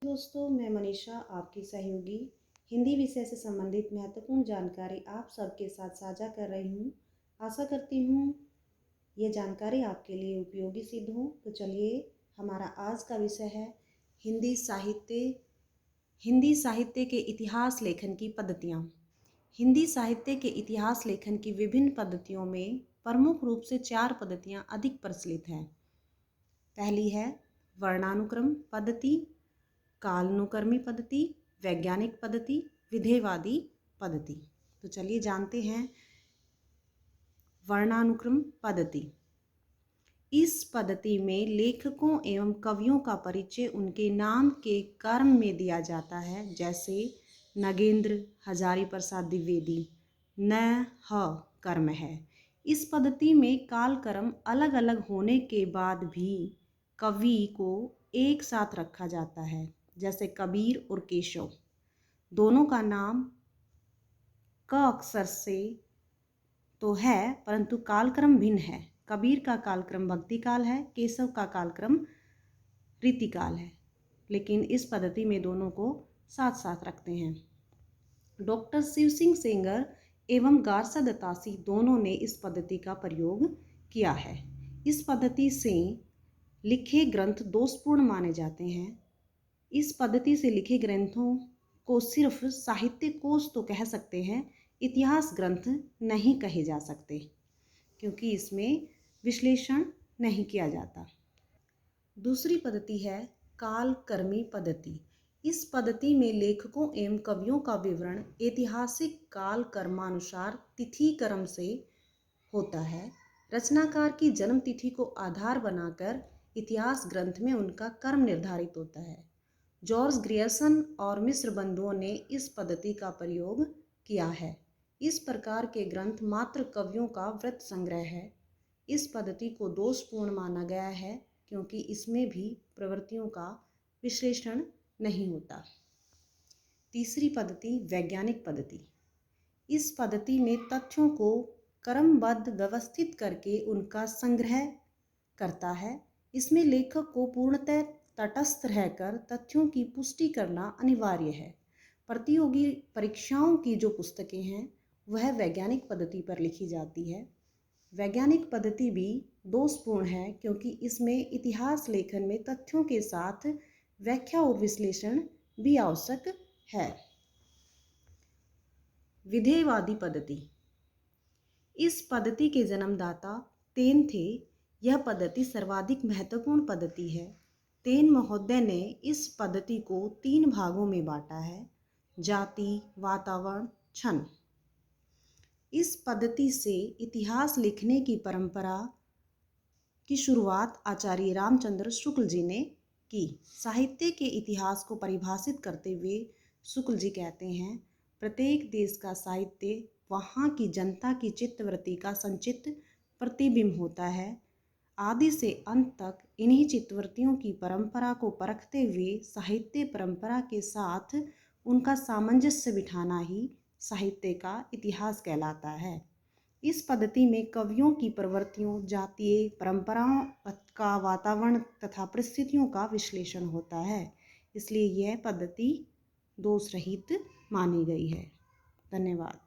दोस्तों, मैं मनीषा आपकी सहयोगी हिंदी विषय से संबंधित महत्वपूर्ण जानकारी आप सबके साथ साझा कर रही हूँ। आशा करती हूँ ये जानकारी आपके लिए उपयोगी सिद्ध हो। तो चलिए, हमारा आज का विषय है हिंदी साहित्य। हिंदी साहित्य के इतिहास लेखन की पद्धतियाँ। हिंदी साहित्य के इतिहास लेखन की विभिन्न पद्धतियों में प्रमुख रूप से 4 पद्धतियाँ अधिक प्रचलित हैं। पहली है वर्णानुक्रम पद्धति, कालानुक्रमी पद्धति, वैज्ञानिक पद्धति, विधेयवादी पद्धति। तो चलिए जानते हैं वर्णानुक्रम पद्धति। इस पद्धति में लेखकों एवं कवियों का परिचय उनके नाम के क्रम में दिया जाता है। जैसे नगेंद्र हजारी प्रसाद द्विवेदी, न ह कर्म है। इस पद्धति में कालक्रम अलग अलग होने के बाद भी कवि को एक साथ रखा जाता है। जैसे कबीर और केशव, दोनों का नाम क अक्षर से तो है परंतु कालक्रम भिन्न है। कबीर का कालक्रम भक्ति काल है, केशव का कालक्रम रीतिकाल है, लेकिन इस पद्धति में दोनों को साथ साथ रखते हैं। डॉक्टर शिव सिंह सेंगर एवं गारसा दत्तासी दोनों ने इस पद्धति का प्रयोग किया है। इस पद्धति से लिखे ग्रंथ दोषपूर्ण माने जाते हैं। इस पद्धति से लिखे ग्रंथों को सिर्फ साहित्य कोश तो कह सकते हैं, इतिहास ग्रंथ नहीं कहे जा सकते, क्योंकि इसमें विश्लेषण नहीं किया जाता। दूसरी पद्धति है कालक्रमी पद्धति। इस पद्धति में लेखकों एवं कवियों का विवरण ऐतिहासिक काल क्रमानुसार तिथि क्रम से होता है। रचनाकार की जन्म तिथि को आधार बनाकर इतिहास ग्रंथ में उनका क्रम निर्धारित होता है। जॉर्ज ग्रियर्सन और मिस्र बंधुओं ने इस पद्धति का प्रयोग किया है। इस प्रकार के ग्रंथ मात्र कवियों का वृत्त संग्रह है। इस पद्धति को दोषपूर्ण माना गया है, क्योंकि इसमें भी प्रवृत्तियों का विश्लेषण नहीं होता। तीसरी पद्धति वैज्ञानिक पद्धति। इस पद्धति में तथ्यों को क्रमबद्ध व्यवस्थित करके उनका संग्रह करता है। इसमें लेखक को पूर्णतः तटस्थ रहकर तथ्यों की पुष्टि करना अनिवार्य है। प्रतियोगी परीक्षाओं की जो पुस्तकें हैं वह वैज्ञानिक पद्धति पर लिखी जाती है। वैज्ञानिक पद्धति भी दोषपूर्ण है, क्योंकि इसमें इतिहास लेखन में तथ्यों के साथ व्याख्या और विश्लेषण भी आवश्यक है। विधेयवादी पद्धति। इस पद्धति के जन्मदाता तेन थे। यह पद्धति सर्वाधिक महत्वपूर्ण पद्धति है। तेन महोदय ने इस पद्धति को 3 भागों में बांटा है: जाति, वातावरण, क्षण। इस पद्धति से इतिहास लिखने की परंपरा की शुरुआत आचार्य रामचंद्र शुक्ल जी ने की। साहित्य के इतिहास को परिभाषित करते हुए शुक्ल जी कहते हैं, प्रत्येक देश का साहित्य वहाँ की जनता की चित्तवृत्ति का संचित प्रतिबिंब होता है। आदि से अंत तक इन्हीं चित्तवृत्तियों की परंपरा को परखते हुए साहित्य परंपरा के साथ उनका सामंजस्य बिठाना ही साहित्य का इतिहास कहलाता है। इस पद्धति में कवियों की प्रवृत्तियों, जातीय परंपराओं का, वातावरण तथा परिस्थितियों का विश्लेषण होता है। इसलिए यह पद्धति दोष रहित मानी गई है। धन्यवाद।